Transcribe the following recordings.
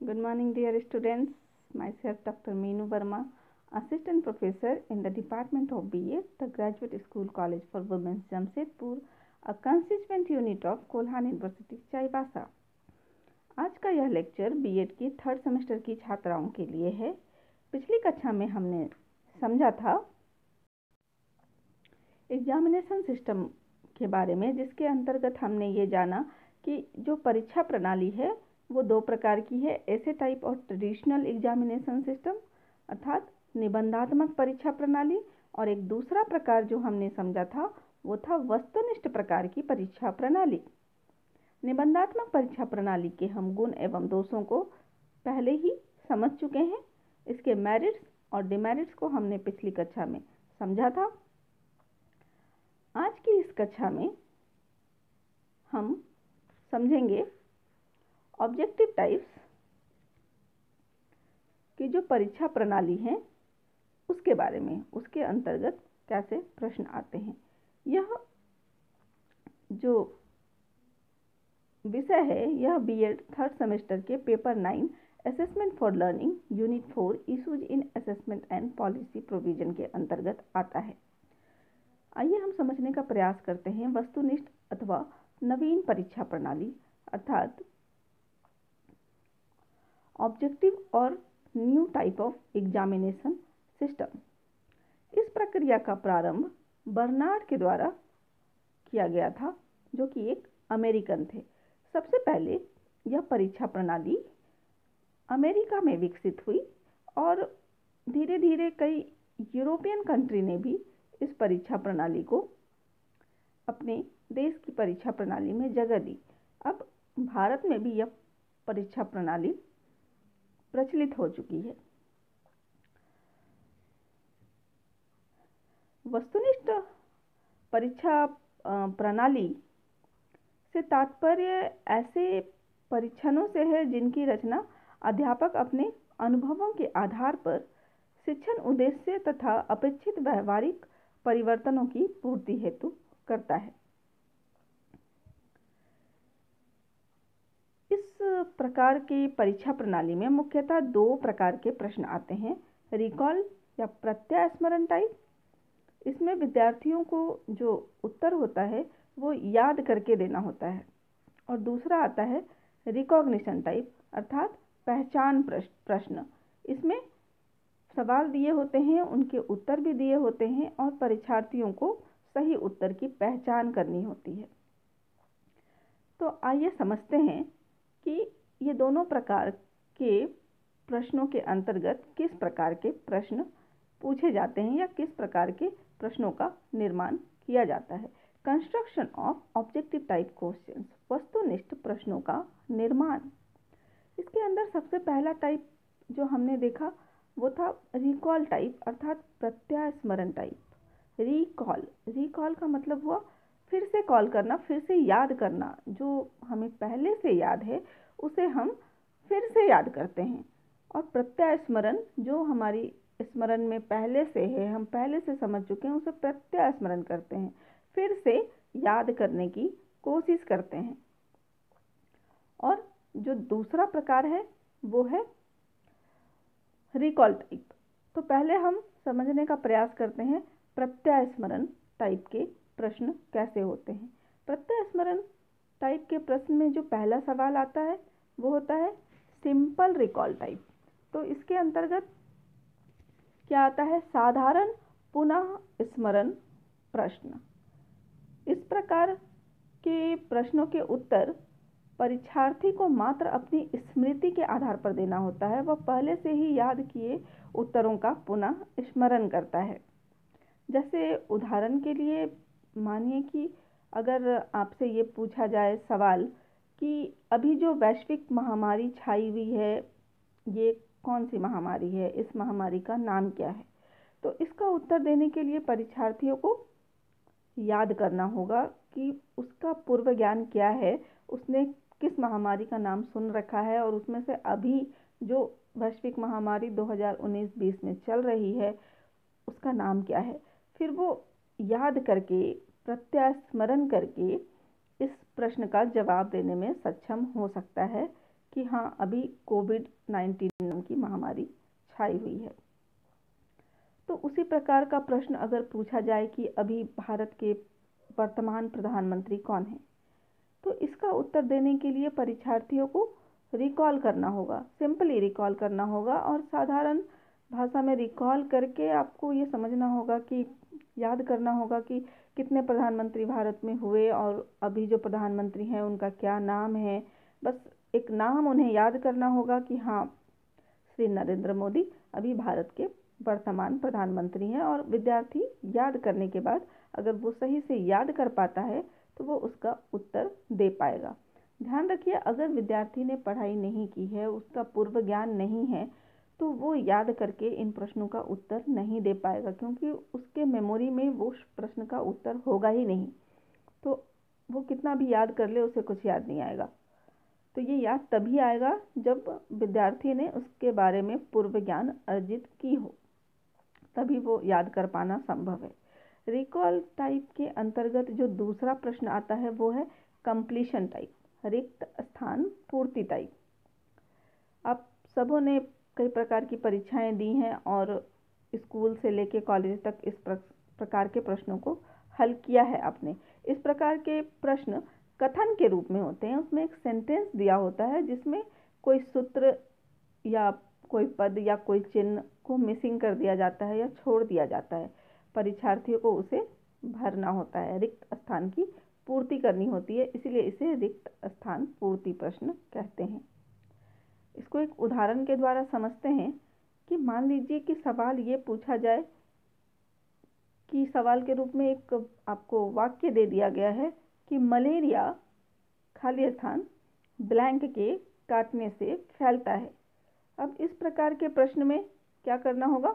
Good morning, dear students. Myself, Dr. Meenu Verma, Assistant Professor in the Department of BA, the Graduate School College for Women, Jamshedpur, a constituent unit of Kolhan University, Chaibasa. आज का यह lecture BEd की third semester की छात्राओं के लिए है। पिछली कक्षा में हमने समझा था एग्जामिनेशन सिस्टम के बारे में, जिसके अंतर्गत हमने ये जाना कि जो परीक्षा प्रणाली है वो दो प्रकार की है, ऐसे टाइप और ट्रेडिशनल एग्जामिनेशन सिस्टम अर्थात निबंधात्मक परीक्षा प्रणाली, और एक दूसरा प्रकार जो हमने समझा था वो था वस्तुनिष्ठ प्रकार की परीक्षा प्रणाली। निबंधात्मक परीक्षा प्रणाली के हम गुण एवं दोषों को पहले ही समझ चुके हैं। इसके मेरिट्स और डिमेरिट्स को हमने पिछली कक्षा में समझा था। आज की इस कक्षा में हम समझेंगे ऑब्जेक्टिव टाइप्स की जो परीक्षा प्रणाली है उसके बारे में, उसके अंतर्गत कैसे प्रश्न आते हैं। यह जो विषय है यह बीएड थर्ड सेमेस्टर के paper 9 assessment for learning unit 4 issues in assessment and policy provision के अंतर्गत आता है। आइए हम समझने का प्रयास करते हैं वस्तुनिष्ठ अथवा नवीन परीक्षा प्रणाली अर्थात ऑब्जेक्टिव और new type of examination system. इस प्रक्रिया का प्रारंभ बर्नार्ड के द्वारा किया गया था, जो कि एक अमेरिकन थे। सबसे पहले यह परीक्षा प्रणाली अमेरिका में विकसित हुई और धीरे धीरे कई यूरोपियन कंट्री ने भी इस परीक्षा प्रणाली को अपने देश की परीक्षा प्रणाली में जगह दी। अब भारत में भी यह परीक्षा प्रणाली प्रचलित हो चुकी है। वस्तुनिष्ठ परीक्षा प्रणाली से तात्पर्य ऐसे परीक्षणों से है जिनकी रचना अध्यापक अपने अनुभवों के आधार पर शिक्षण उद्देश्य तथा अपेक्षित व्यवहारिक परिवर्तनों की पूर्ति हेतु करता है। इस प्रकार की परीक्षा प्रणाली में मुख्यतः दो प्रकार के प्रश्न आते हैं, रिकॉल या प्रत्यास्मरण टाइप। इसमें विद्यार्थियों को जो उत्तर होता है वो याद करके देना होता है, और दूसरा आता है रिकॉग्निशन टाइप अर्थात पहचान प्रश्न। इसमें सवाल दिए होते हैं, उनके उत्तर भी दिए होते हैं और परीक्षार्थियों को सही उत्तर की पहचान करनी होती है। तो आइए समझते हैं कि ये दोनों प्रकार के प्रश्नों के अंतर्गत किस प्रकार के प्रश्न पूछे जाते हैं या किस प्रकार के प्रश्नों का निर्माण किया जाता है। Construction of objective type questions, वस्तुनिष्ठ प्रश्नों का निर्माण। इसके अंदर सबसे पहला टाइप जो हमने देखा वो था रिकॉल टाइप अर्थात प्रत्यास्मरण टाइप। रिकॉल का मतलब हुआ फिर से कॉल करना, फिर से याद करना। जो हमें पहले से याद है उसे हम फिर से याद करते हैं, और प्रत्यास्मरण जो हमारी स्मरण में पहले से है, हम पहले से समझ चुके हैं, उसे प्रत्यास्मरण करते हैं, फिर से याद करने की कोशिश करते हैं। और जो दूसरा प्रकार है वो है रिकॉल टाइप। तो पहले हम समझने का प्रयास करते हैं प्रत्यास्मरण टाइप के प्रश्न कैसे होते हैं। प्रत्यास्मरण टाइप के प्रश्न में जो पहला सवाल आता है वो होता है सिंपल रिकॉल टाइप। तो इसके अंतर्गत क्या आता है, साधारण पुनः स्मरण प्रश्न। इस प्रकार के प्रश्नों के उत्तर परीक्षार्थी को मात्र अपनी स्मृति के आधार पर देना होता है। वह पहले से ही याद किए उत्तरों का पुनः स्मरण करता है। जैसे उदाहरण के लिए मानिए कि अगर आपसे ये पूछा जाए सवाल कि अभी जो वैश्विक महामारी छाई हुई है ये कौन सी महामारी है, इस महामारी का नाम क्या है, तो इसका उत्तर देने के लिए परीक्षार्थियों को याद करना होगा कि उसका पूर्व ज्ञान क्या है, उसने किस महामारी का नाम सुन रखा है और उसमें से अभी जो वैश्विक महामारी 2019-20 में चल रही है उसका नाम क्या है। फिर वो याद करके प्रत्यास्मरण करके इस प्रश्न का जवाब देने में सक्षम हो सकता है कि हाँ अभी कोविड-19 की महामारी छाई हुई है। तो उसी प्रकार का प्रश्न अगर पूछा जाए कि अभी भारत के वर्तमान प्रधानमंत्री कौन हैं, तो इसका उत्तर देने के लिए परीक्षार्थियों को रिकॉल करना होगा, सिंपली रिकॉल करना होगा और साधारण भाषा में रिकॉल करके आपको ये समझना होगा कि याद करना होगा कि कितने प्रधानमंत्री भारत में हुए और अभी जो प्रधानमंत्री हैं उनका क्या नाम है। बस एक नाम उन्हें याद करना होगा कि हाँ श्री नरेंद्र मोदी अभी भारत के वर्तमान प्रधानमंत्री हैं, और विद्यार्थी याद करने के बाद अगर वो सही से याद कर पाता है तो वो उसका उत्तर दे पाएगा। ध्यान रखिए, अगर विद्यार्थी ने पढ़ाई नहीं की है, उसका पूर्व ज्ञान नहीं है, तो वो याद करके इन प्रश्नों का उत्तर नहीं दे पाएगा, क्योंकि उसके मेमोरी में वो प्रश्न का उत्तर होगा ही नहीं। तो वो कितना भी याद कर ले उसे कुछ याद नहीं आएगा। तो ये याद तभी आएगा जब विद्यार्थी ने उसके बारे में पूर्व ज्ञान अर्जित की हो, तभी वो याद कर पाना संभव है। रिकॉल टाइप के अंतर्गत जो दूसरा प्रश्न आता है वो है कंप्लीशन टाइप, रिक्त स्थान पूर्ति टाइप। आप सबों ने कई प्रकार की परीक्षाएं दी हैं और स्कूल से लेके कॉलेज तक इस प्रकार के प्रश्नों को हल किया है आपने। इस प्रकार के प्रश्न कथन के रूप में होते हैं, उसमें एक सेंटेंस दिया होता है जिसमें कोई सूत्र या कोई पद या कोई चिन्ह को मिसिंग कर दिया जाता है या छोड़ दिया जाता है। परीक्षार्थियों को उसे भरना होता है, रिक्त स्थान की पूर्ति करनी होती है, इसीलिए इसे रिक्त स्थान पूर्ति प्रश्न कहते हैं। इसको एक उदाहरण के द्वारा समझते हैं कि मान लीजिए कि सवाल ये पूछा जाए कि सवाल के रूप में एक आपको वाक्य दे दिया गया है कि मलेरिया खाली स्थान ब्लैंक के काटने से फैलता है। अब इस प्रकार के प्रश्न में क्या करना होगा,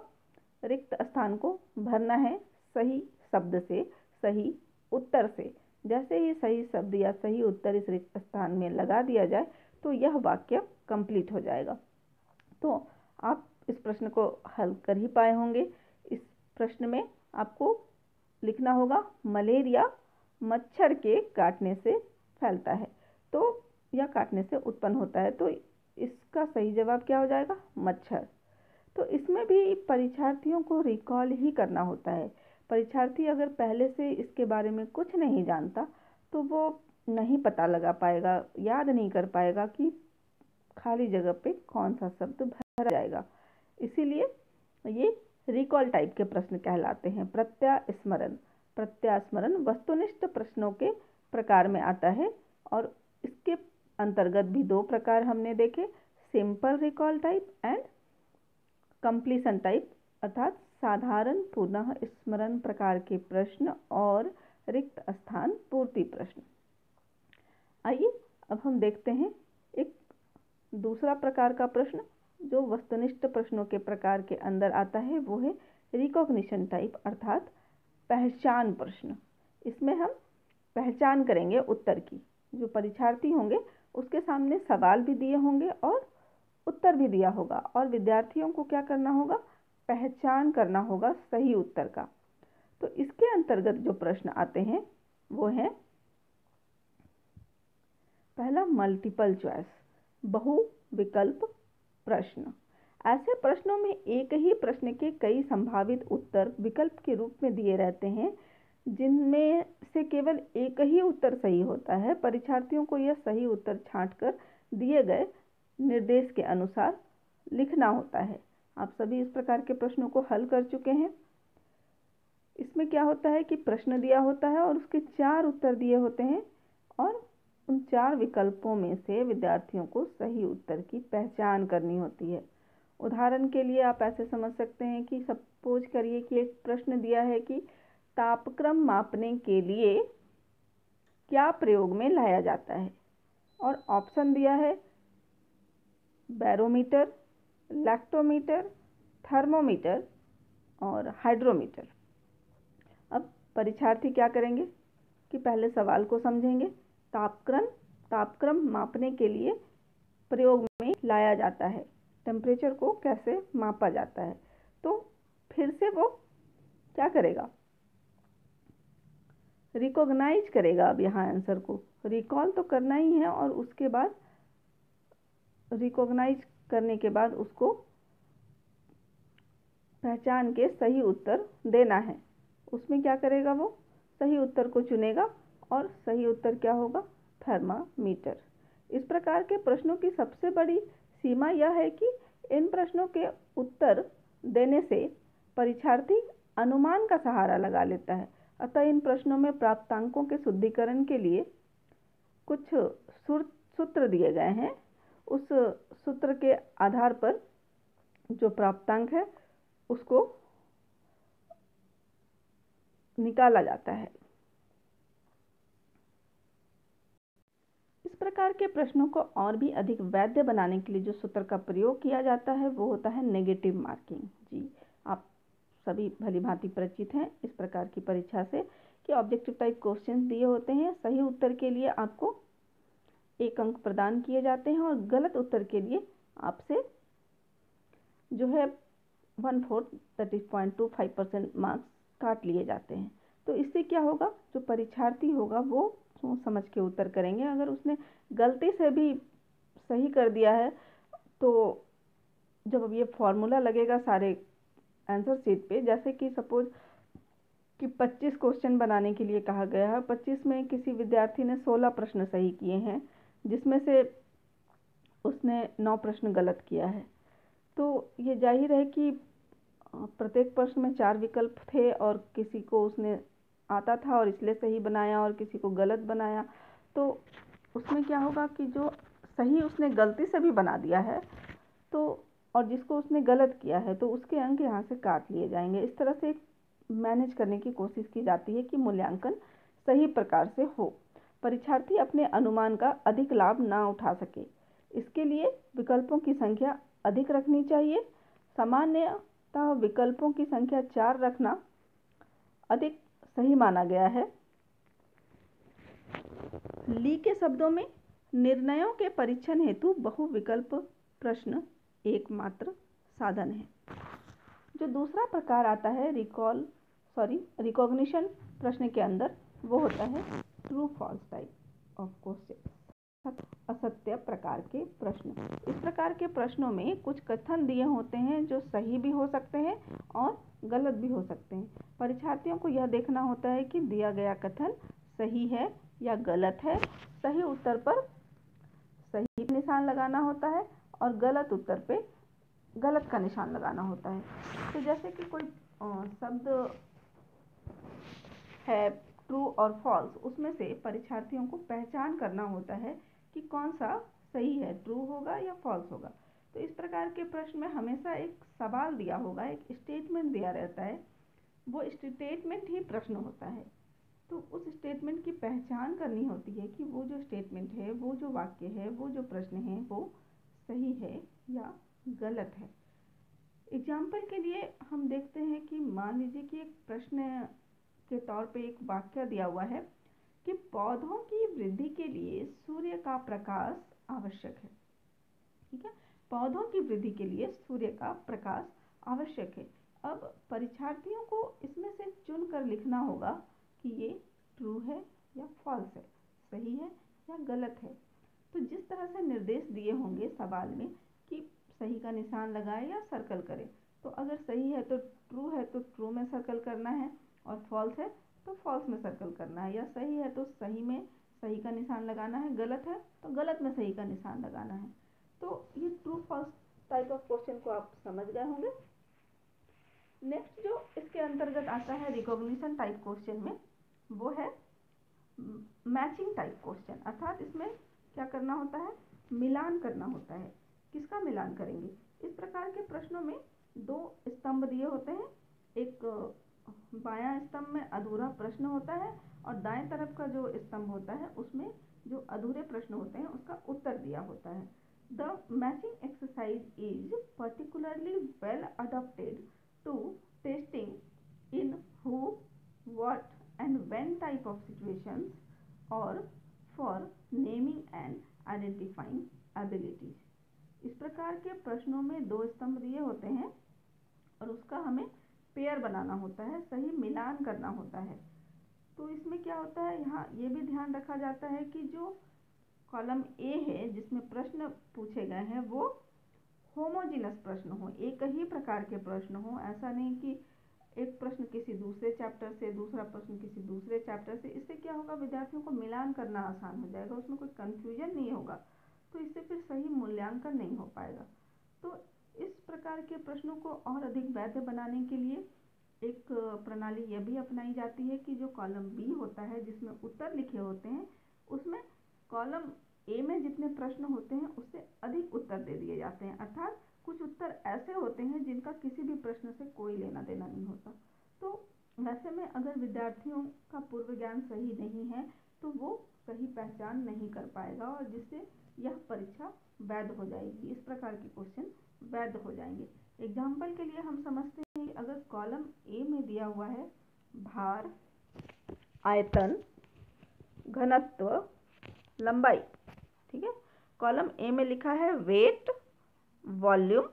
रिक्त स्थान को भरना है सही शब्द से, सही उत्तर से। जैसे ही सही शब्द या सही उत्तर इस रिक्त स्थान में लगा दिया जाए तो यह वाक्य कंप्लीट हो जाएगा। तो आप इस प्रश्न को हल कर ही पाए होंगे। इस प्रश्न में आपको लिखना होगा मलेरिया मच्छर के काटने से फैलता है, तो या काटने से उत्पन्न होता है, तो इसका सही जवाब क्या हो जाएगा, मच्छर। तो इसमें भी परीक्षार्थियों को रिकॉल ही करना होता है। परीक्षार्थी अगर पहले से इसके बारे में कुछ नहीं जानता तो वो नहीं पता लगा पाएगा, याद नहीं कर पाएगा कि खाली जगह पे कौन सा शब्द भरा जाएगा। इसीलिए ये रिकॉल टाइप के प्रश्न कहलाते हैं। प्रत्यास्मरण, प्रत्यास्मरण वस्तुनिष्ठ प्रश्नों के प्रकार में आता है और इसके अंतर्गत भी दो प्रकार हमने देखे, simple recall type and completion type, अर्थात साधारण पुनः स्मरण प्रकार के प्रश्न और रिक्त स्थान पूर्ति प्रश्न। आइए अब हम देखते हैं एक दूसरा प्रकार का प्रश्न जो वस्तुनिष्ठ प्रश्नों के प्रकार के अंदर आता है, वो है रिकॉग्निशन टाइप, अर्थात पहचान प्रश्न। इसमें हम पहचान करेंगे उत्तर की। जो परीक्षार्थी होंगे उसके सामने सवाल भी दिए होंगे और उत्तर भी दिया होगा, और विद्यार्थियों को क्या करना होगा, पहचान करना होगा सही उत्तर का। तो इसके अंतर्गत जो प्रश्न आते हैं वो है पहला मल्टीपल चॉइस, बहु विकल्प प्रश्न। ऐसे प्रश्नों में एक ही प्रश्न के कई संभावित उत्तर विकल्प के रूप में दिए रहते हैं, जिनमें से केवल एक ही उत्तर सही होता है। परीक्षार्थियों को यह सही उत्तर छांटकर दिए गए निर्देश के अनुसार लिखना होता है। आप सभी इस प्रकार के प्रश्नों को हल कर चुके हैं। इसमें क्या होता है कि प्रश्न दिया होता है और उसके 4 उत्तर दिए होते हैं, और उन 4 विकल्पों में से विद्यार्थियों को सही उत्तर की पहचान करनी होती है। उदाहरण के लिए आप ऐसे समझ सकते हैं कि सपोज करिए कि एक प्रश्न दिया है कि तापक्रम मापने के लिए क्या प्रयोग में लाया जाता है, और ऑप्शन दिया है बैरोमीटर, लैक्टोमीटर, थर्मोमीटर और हाइड्रोमीटर। अब परीक्षार्थी क्या करेंगे कि पहले सवाल को समझेंगे। तापक्रम मापने के लिए प्रयोग में लाया जाता है, टेम्परेचर को कैसे मापा जाता है। तो फिर से वो क्या करेगा, रिकॉग्नाइज करेगा। अब यहाँ आंसर को रिकॉल तो करना ही है और उसके बाद रिकॉग्नाइज करने के बाद उसको पहचान के सही उत्तर देना है। उसमें क्या करेगा, वो सही उत्तर को चुनेगा और सही उत्तर क्या होगा, थर्मामीटर। इस प्रकार के प्रश्नों की सबसे बड़ी सीमा यह है कि इन प्रश्नों के उत्तर देने से परीक्षार्थी अनुमान का सहारा लगा लेता है। अतः इन प्रश्नों में प्राप्तांकों के शुद्धिकरण के लिए कुछ सूत्र दिए गए हैं। उस सूत्र के आधार पर जो प्राप्तांक है उसको निकाला जाता है। इस प्रकार के प्रश्नों को और भी अधिक वैध बनाने के लिए जो सूत्र का प्रयोग किया जाता है वो होता है नेगेटिव मार्किंग। जी, आप सभी भली भांति परिचित हैं इस प्रकार की परीक्षा से कि ऑब्जेक्टिव टाइप क्वेश्चन दिए होते हैं। सही उत्तर के लिए आपको 1 अंक प्रदान किए जाते हैं और गलत उत्तर के लिए आपसे जो है 1/4 दैट इज 0.25% मार्क्स काट लिए जाते हैं। तो इससे क्या होगा, जो परीक्षार्थी होगा वो सोच समझ के उत्तर करेंगे। अगर उसने गलती से भी सही कर दिया है तो जब अब ये फॉर्मूला लगेगा सारे आंसर शीट पे, जैसे कि सपोज कि 25 क्वेश्चन बनाने के लिए कहा गया है, 25 में किसी विद्यार्थी ने 16 प्रश्न सही किए हैं जिसमें से उसने 9 प्रश्न गलत किया है। तो ये जाहिर है कि प्रत्येक प्रश्न में 4 विकल्प थे और किसी को उसने आता था और इसलिए सही बनाया और किसी को गलत बनाया। तो उसमें क्या होगा कि जो सही उसने गलती से भी बना दिया है तो और जिसको उसने गलत किया है तो उसके अंक यहाँ से काट लिए जाएंगे। इस तरह से मैनेज करने की कोशिश की जाती है कि मूल्यांकन सही प्रकार से हो, परीक्षार्थी अपने अनुमान का अधिक लाभ ना उठा सके। इसके लिए विकल्पों की संख्या अधिक रखनी चाहिए। सामान्यतः विकल्पों की संख्या 4 रखना अधिक सही माना गया है। ली के शब्दों में निर्णयों के परीक्षण हेतु बहुविकल्प प्रश्न एकमात्र साधन है। जो दूसरा प्रकार आता है रिकॉग्निशन प्रश्न के अंदर, वो होता है true false type of question, असत्य प्रकार के प्रश्न। इस प्रकार के प्रश्नों में कुछ कथन दिए होते हैं जो सही भी हो सकते हैं और गलत भी हो सकते हैं। परीक्षार्थियों को यह देखना होता है कि दिया गया कथन सही है या गलत है। सही उत्तर पर सही निशान लगाना होता है और गलत उत्तर पे गलत का निशान लगाना होता है। तो जैसे कि कोई शब्द है ट्रू और फॉल्स, उसमें से परीक्षार्थियों को पहचान करना होता है कि कौन सा सही है, ट्रू होगा या फॉल्स होगा। तो इस प्रकार के प्रश्न में हमेशा एक सवाल दिया होगा, एक स्टेटमेंट दिया रहता है, वो स्टेटमेंट ही प्रश्न होता है। तो उस स्टेटमेंट की पहचान करनी होती है कि वो जो स्टेटमेंट है, वो जो वाक्य है, वो जो प्रश्न है वो सही है या गलत है। एग्जाम्पल के लिए हम देखते हैं कि मान लीजिए कि एक प्रश्न के तौर पे एक वाक्य दिया हुआ है कि पौधों की वृद्धि के लिए सूर्य का प्रकाश आवश्यक है। ठीक है, पौधों की वृद्धि के लिए सूर्य का प्रकाश आवश्यक है। अब परीक्षार्थियों को इसमें से चुन कर लिखना होगा कि ये ट्रू है या फॉल्स है, सही है या गलत है। तो जिस तरह से निर्देश दिए होंगे सवाल में कि सही का निशान लगाए या सर्कल करें, तो अगर सही है तो ट्रू में सर्कल करना है और फॉल्स है तो फॉल्स में सर्कल करना है, या सही है तो सही में सही का निशान लगाना है, गलत है तो गलत में सही का निशान लगाना है। तो ये true false type of question को आप समझ गए होंगे। नेक्स्ट जो इसके अंतर्गत आता है रिकॉग्निशन टाइप क्वेश्चन में, वो है मैचिंग टाइप क्वेश्चन। अर्थात इसमें क्या करना होता है, मिलान करना होता है। किसका मिलान करेंगे? इस प्रकार के प्रश्नों में 2 स्तंभ दिए होते हैं। एक बायां स्तंभ में अधूरा प्रश्न होता है और दाएं तरफ का जो स्तंभ होता है उसमें जो अधूरे प्रश्न होते हैं उसका उत्तर दिया होता है। The matching exercise is particularly well adopted to testing in who, what and when type of situations or for naming and identifying abilities। इस प्रकार के प्रश्नों में 2 स्तंभ दिए होते हैं और उसका हमें पेयर बनाना होता है, सही मिलान करना होता है। तो इसमें क्या होता है, यहाँ ये भी ध्यान रखा जाता है कि जो कॉलम ए है जिसमें प्रश्न पूछे गए हैं वो होमोजीनस प्रश्न हो, एक ही प्रकार के प्रश्न हो। ऐसा नहीं कि एक प्रश्न किसी दूसरे चैप्टर से, दूसरा प्रश्न किसी दूसरे चैप्टर से। इससे क्या होगा, विद्यार्थियों को मिलान करना आसान हो जाएगा, उसमें कोई कन्फ्यूजन नहीं होगा, तो इससे फिर सही मूल्यांकन नहीं हो पाएगा। तो इस प्रकार के प्रश्नों को और अधिक वैध बनाने के लिए एक प्रणाली यह भी अपनाई जाती है कि जो कॉलम बी होता है जिसमें उत्तर लिखे होते हैं, उसमें कॉलम ए में जितने प्रश्न होते हैं उससे अधिक उत्तर दे दिए जाते हैं। अर्थात कुछ उत्तर ऐसे होते हैं जिनका किसी भी प्रश्न से कोई लेना देना नहीं होता। तो वैसे में अगर विद्यार्थियों का पूर्व ज्ञान सही नहीं है तो वो सही पहचान नहीं कर पाएगा और जिससे यह परीक्षा वैध हो जाएगी। इस प्रकार के क्वेश्चन वैध हो जाएंगे। एग्जाम्पल के लिए हम समझते हैं कि अगर कॉलम ए में दिया हुआ है भार, आयतन, घनत्व, लंबाई, ठीक है। कॉलम ए में लिखा है वेट, वॉल्यूम,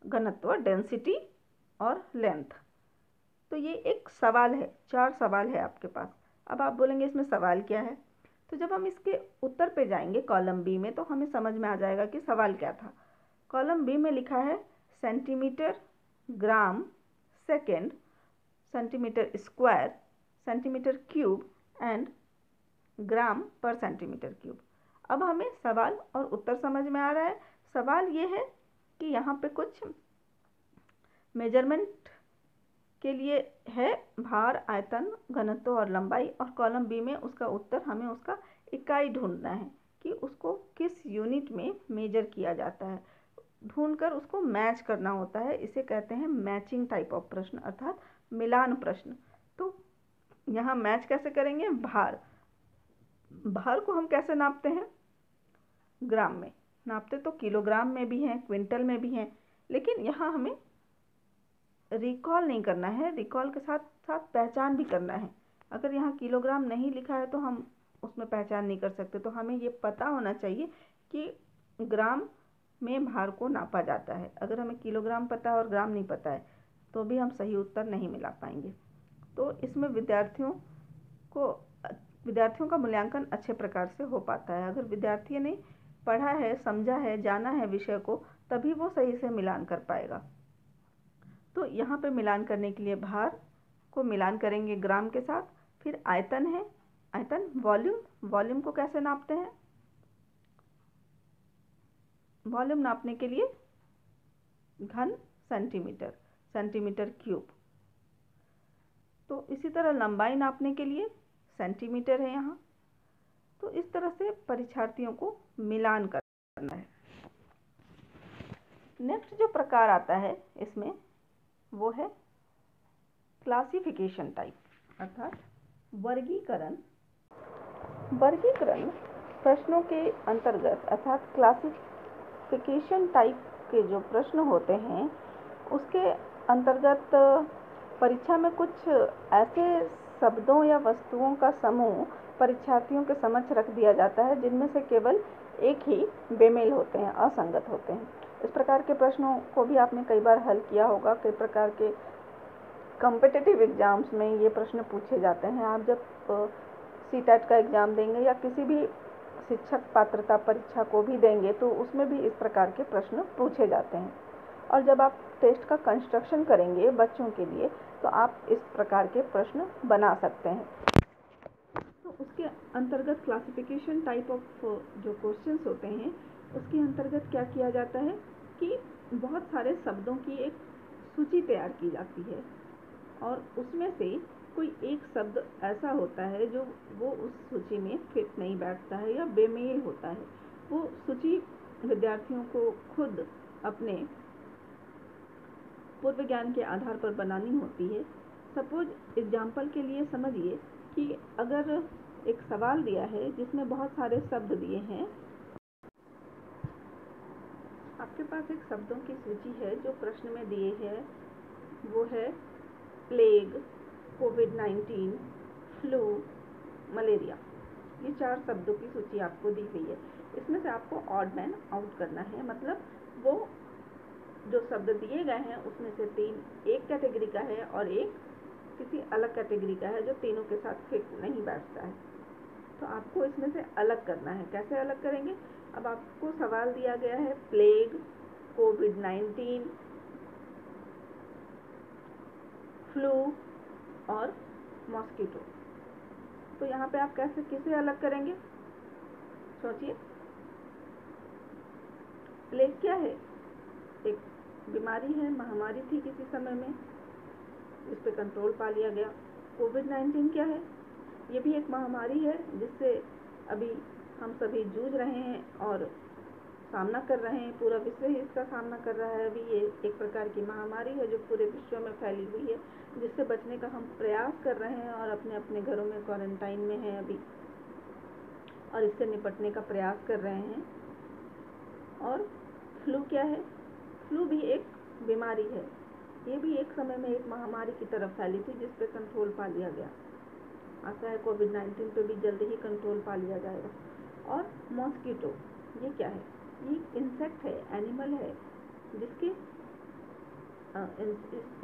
घनत्व, डेंसिटी और लेंथ। तो ये एक सवाल है, 4 सवाल है आपके पास। अब आप बोलेंगे इसमें सवाल क्या है, तो जब हम इसके उत्तर पे जाएंगे कॉलम बी में तो हमें समझ में आ जाएगा कि सवाल क्या था। कॉलम बी में लिखा है centimetre, gram, second, centimetre square, centimetre cube and gram per centimetre cube. अब हमें सवाल और उत्तर समझ में आ रहा है। सवाल ये है कि यहाँ पे कुछ मेजरमेंट के लिए है भार, आयतन, घनत्व और लंबाई, और कॉलम बी में उसका उत्तर हमें उसका इकाई ढूंढना है कि उसको किस यूनिट में मेजर किया जाता है, ढूंढकर उसको मैच करना होता है। इसे कहते हैं मैचिंग टाइप ऑफ प्रश्न, अर्थात मिलान प्रश्न। तो यहाँ मैच कैसे करेंगे, भार को हम कैसे नापते हैं, ग्राम में नापते, तो किलोग्राम में भी हैं, क्विंटल में भी हैं, लेकिन यहाँ हमें रिकॉल नहीं करना है, रिकॉल के साथ साथ पहचान भी करना है। अगर यहाँ किलोग्राम नहीं लिखा है तो हम उसमें पहचान नहीं कर सकते। तो हमें ये पता होना चाहिए कि ग्राम में भार को नापा जाता है। अगर हमें किलोग्राम पता है और ग्राम नहीं पता है तो भी हम सही उत्तर नहीं मिला पाएंगे। तो इसमें विद्यार्थियों का मूल्यांकन अच्छे प्रकार से हो पाता है। अगर विद्यार्थी ने पढ़ा है, समझा है, जाना है विषय को, तभी वो सही से मिलान कर पाएगा। तो यहाँ पे मिलान करने के लिए भार को मिलान करेंगे ग्राम के साथ। फिर आयतन है, आयतन, वॉल्यूम को कैसे नापते हैं, वॉल्यूम नापने के लिए घन सेंटीमीटर, सेंटीमीटर क्यूब। तो इसी तरह लंबाई नापने के लिए सेंटीमीटर है यहाँ। तो इस तरह से परीक्षार्थियों को मिलान करना है। नेक्स्ट जो प्रकार आता है इसमें वो है क्लासिफिकेशन टाइप, अर्थात वर्गीकरण। वर्गीकरण प्रश्नों के अंतर्गत, अर्थात क्लासिफिकेशन टाइप के जो प्रश्न होते हैं उसके अंतर्गत परीक्षा में कुछ ऐसे शब्दों या वस्तुओं का समूह परीक्षार्थियों के समक्ष रख दिया जाता है जिनमें से केवल एक ही बेमेल होते हैं, असंगत होते हैं। इस प्रकार के प्रश्नों को भी आपने कई बार हल किया होगा। कई प्रकार के कॉम्पिटिटिव एग्जाम्स में ये प्रश्न पूछे जाते हैं। आप जब सीटेट का एग्ज़ाम देंगे या किसी भी शिक्षक पात्रता परीक्षा को भी देंगे तो उसमें भी इस प्रकार के प्रश्न पूछे जाते हैं। और जब आप टेस्ट का कंस्ट्रक्शन करेंगे बच्चों के लिए तो आप इस प्रकार के प्रश्न बना सकते हैं। तो उसके अंतर्गत क्लासिफिकेशन टाइप ऑफ जो क्वेश्चंस होते हैं उसके अंतर्गत क्या किया जाता है कि बहुत सारे शब्दों की एक सूची तैयार की जाती है और उसमें से कोई एक शब्द ऐसा होता है जो वो उस सूची में फिट नहीं बैठता है या बेमेल होता है। वो सूची विद्यार्थियों को खुद अपने पूर्व ज्ञान के आधार पर बनानी होती है। सपोज एग्जाम्पल के लिए समझिए कि अगर एक सवाल दिया है जिसमें बहुत सारे शब्द दिए हैं, आपके पास एक शब्दों की सूची है जो प्रश्न में दिए हैं, वो है प्लेग, कोविड-19, फ्लू, मलेरिया। ये 4 शब्दों की सूची आपको दी हुई है। इसमें से आपको ऑड मैन आउट करना है, मतलब वो जो शब्द दिए गए हैं उसमें से 3 एक कैटेगरी का है और एक किसी अलग कैटेगरी का है जो तीनों के साथ फिट नहीं बैठता है। तो आपको इसमें से अलग करना है। कैसे अलग करेंगे? अब आपको सवाल दिया गया है प्लेग, कोविड-19, फ्लू और मॉस्किटो। तो यहाँ पे आप कैसे किसे अलग करेंगे? सोचिए। प्लेग क्या है? एक बीमारी है, महामारी थी किसी समय में, इस पे कंट्रोल पा लिया गया। कोविड-19 क्या है? ये भी एक महामारी है जिससे अभी हम सभी जूझ रहे हैं और सामना कर रहे हैं, पूरा विश्व ही इसका सामना कर रहा है। अभी ये एक प्रकार की महामारी है जो पूरे विश्व में फैली हुई है, जिससे बचने का हम प्रयास कर रहे हैं और अपने अपने घरों में क्वारंटाइन में हैं अभी, और इससे निपटने का प्रयास कर रहे हैं। और फ्लू क्या है? फ्लू भी एक बीमारी है, ये भी एक समय में एक महामारी की तरफ फैली थी जिस पे कंट्रोल पा लिया गया। आशा है कोविड-19 पे भी जल्द ही कंट्रोल पा लिया जाएगा। और मॉस्किटो, ये क्या है? ये इंसेक्ट है, एनिमल है, जिसके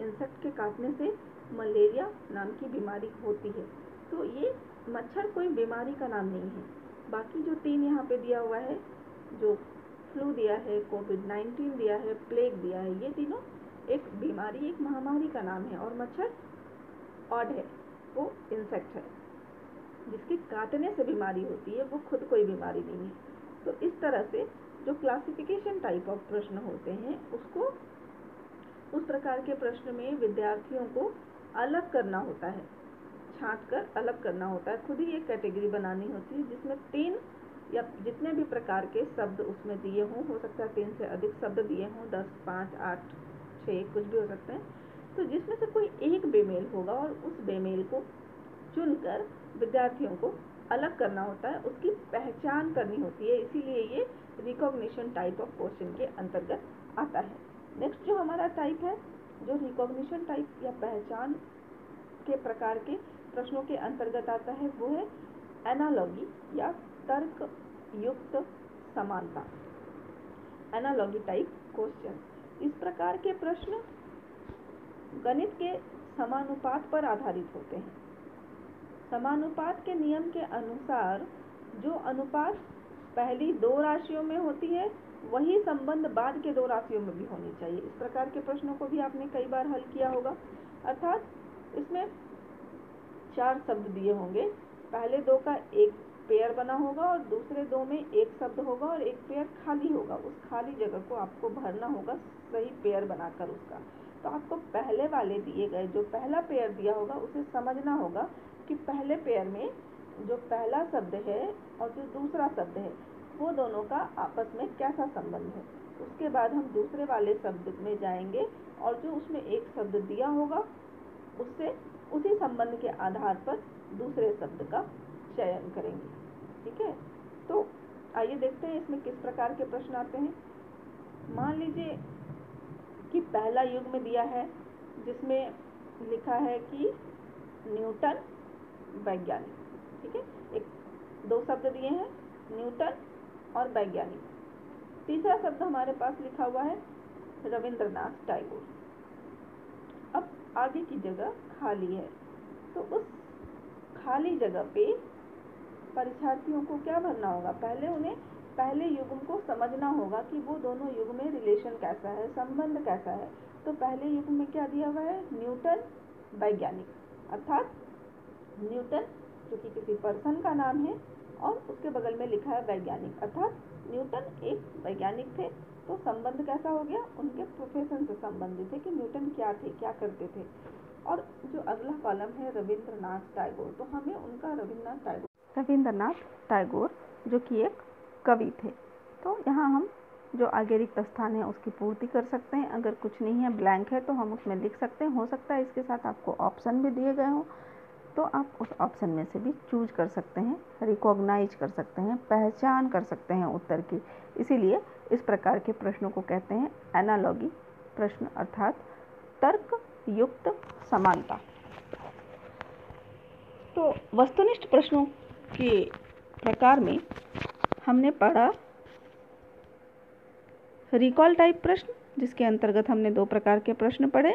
इंसेक्ट के काटने से मलेरिया नाम की बीमारी होती है। तो ये मच्छर कोई बीमारी का नाम नहीं है। बाकी जो 3 यहाँ पे दिया हुआ है, जो फ्लू दिया है, कोविड-19 दिया है, प्लेग दिया है, ये तीनों एक बीमारी, एक महामारी का नाम है। और मच्छर ऑड है, वो इंसेक्ट है, जिसके काटने से बीमारी होती है, वो खुद कोई बीमारी नहीं है। तो इस तरह से जो क्लासिफिकेशन टाइप ऑफ प्रश्न होते हैं, उसको उस प्रकार के प्रश्न में विद्यार्थियों को अलग करना होता है, छांट कर अलग करना होता है। खुद ही एक कैटेगरी बनानी होती है जिसमें 3 या जितने भी प्रकार के शब्द उसमें दिए हों, हो सकता है 3 से अधिक शब्द दिए हों, 10, 5, 8, 6 कुछ भी हो सकते हैं। तो जिसमें से कोई एक बेमेल होगा और उस बेमेल को चुनकर विद्यार्थियों को अलग करना होता है, उसकी पहचान करनी होती है। इसीलिए ये रिकॉग्निशन टाइप ऑफ क्वेश्चन के अंतर्गत आता है। नेक्स्ट जो हमारा टाइप है, जो रिकॉग्निशन टाइप या पहचान के प्रकार के प्रश्नों के अंतर्गत आता है, वो है एनालॉगी या तर्क युक्त समानता, एनालॉगी टाइप क्वेश्चन। इस प्रकार के प्रश्न गणित के समानुपात पर आधारित होते हैं। समानुपात के नियम के अनुसार जो अनुपात पहली 2 राशियों में होती है, वही संबंध बाद के 2 राशियों में भी होनी चाहिए। इस प्रकार के प्रश्नों को भी आपने कई बार हल किया होगा। अर्थात इसमें 4 शब्द दिए होंगे, पहले 2 का एक पेयर बना होगा और दूसरे 2 में एक शब्द होगा और एक पेयर खाली होगा। उस खाली जगह को आपको भरना होगा सही पेयर बनाकर उसका। तो आपको पहले वाले दिए गए जो पहला पेयर दिया होगा उसे समझना होगा कि पहले पेयर में जो पहला शब्द है और जो दूसरा शब्द है, वो दोनों का आपस में कैसा संबंध है। उसके बाद हम दूसरे वाले शब्द में जाएंगे और जो उसमें एक शब्द दिया होगा उससे उसी संबंध के आधार पर दूसरे शब्द का चयन करेंगे। ठीक है, तो आइए देखते हैं इसमें किस प्रकार के प्रश्न आते हैं। मान लीजिए कि पहला युग में दिया है जिसमें लिखा है कि न्यूटन वैज्ञानिक। ठीक है, 2 शब्द दिए हैं, न्यूटन और वैज्ञानिक। तीसरा शब्द हमारे पास लिखा हुआ है रविंद्रनाथ टैगोर। अब आगे की जगह खाली है, तो उस खाली जगह पे परीक्षार्थियों को क्या भरना होगा? पहले उन्हें पहले युग्म को समझना होगा कि वो दोनों युग में रिलेशन कैसा है, संबंध कैसा है। तो पहले युग में क्या दिया हुआ है? न्यूटन वैज्ञानिक। अर्थात न्यूटन जो कि किसी पर्सन का नाम है और उसके बगल में लिखा है वैज्ञानिक, अर्थात न्यूटन एक वैज्ञानिक थे। तो संबंध कैसा हो गया? उनके प्रोफेशन से संबंधित है कि न्यूटन क्या थे, क्या करते थे। और जो अगला कॉलम है रविंद्रनाथ टैगोर, तो हमें उनका रविंद्रनाथ टैगोर जो कि एक कवि थे। तो यहाँ हम जो आगे रिक्त स्थान है उसकी पूर्ति कर सकते हैं। अगर कुछ नहीं है, ब्लैंक है, तो हम उसमें लिख सकते हैं। हो सकता है इसके साथ आपको ऑप्शन भी दिए गए हों, तो आप उस ऑप्शन में से भी चूज कर सकते हैं, रिकॉग्नाइज कर सकते हैं, पहचान कर सकते हैं उत्तर की। इसीलिए इस प्रकार के प्रश्नों को कहते हैं एनालॉगी प्रश्न, अर्थात तर्क युक्त समानता। तो वस्तुनिष्ठ प्रश्नों के प्रकार में हमने पढ़ा रिकॉल टाइप प्रश्न, जिसके अंतर्गत हमने 2 प्रकार के प्रश्न पढ़े।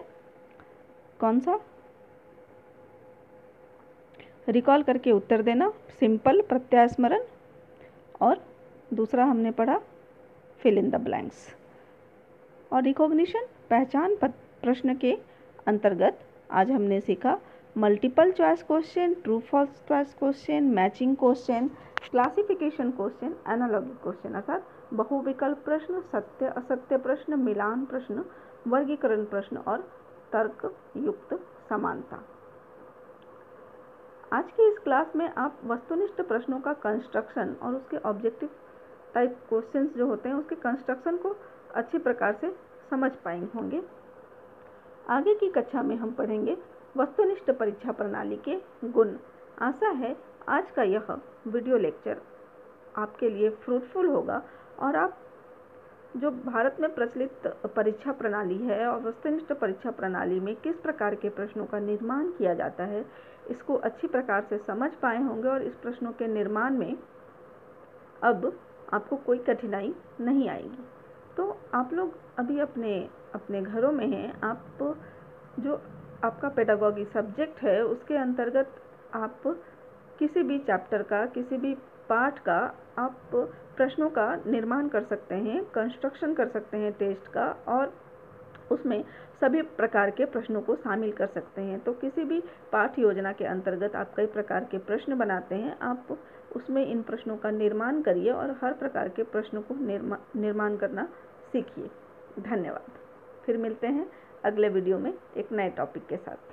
कौन सा? रिकॉल करके उत्तर देना, सिंपल प्रत्यय स्मरण, और दूसरा हमने पढ़ा फिल इन द ब्लैंक्स। और रिकॉग्निशन पहचान प्रश्न के अंतर्गत आज हमने सीखा multiple choice question, true false choice question, matching question, classification question, analogy question अर्थात बहुविकल्प प्रश्न, सत्य असत्य प्रश्न, मिलान प्रश्न, वर्गीकरण प्रश्न और तर्क युक्त समानता। आज की इस क्लास में आप वस्तुनिष्ठ प्रश्नों का कंस्ट्रक्शन और उसके ऑब्जेक्टिव टाइप क्वेश्चंस जो होते हैं उसके कंस्ट्रक्शन को अच्छी प्रकार से समझ पाए होंगे। आगे की कक्षा में हम पढ़ेंगे वस्तुनिष्ठ परीक्षा प्रणाली के गुण। आशा है आज का यह वीडियो लेक्चर आपके लिए फ्रूटफुल होगा और आप जो भारत में प्रचलित परीक्षा प्रणाली है और वस्तुनिष्ठ परीक्षा प्रणाली में किस प्रकार के प्रश्नों का निर्माण किया जाता है इसको अच्छी प्रकार से समझ पाए होंगे और इस प्रश्नों के निर्माण में अब आपको कोई कठिनाई नहीं आएगी। तो आप लोग अभी अपने घरों में हैं, आप जो आपका पेडागॉजी सब्जेक्ट है उसके अंतर्गत आप किसी भी चैप्टर का, किसी भी पाठ का आप प्रश्नों का निर्माण कर सकते हैं, कंस्ट्रक्शन कर सकते हैं टेस्ट का, और उसमें सभी प्रकार के प्रश्नों को शामिल कर सकते हैं। तो किसी भी पाठ योजना के अंतर्गत आप कई प्रकार के प्रश्न बनाते हैं, आप उसमें इन प्रश्नों का निर्माण करिए और हर प्रकार के प्रश्नों को निर्माण करना सीखिए। धन्यवाद। फिर मिलते हैं अगले वीडियो में एक नए टॉपिक के साथ।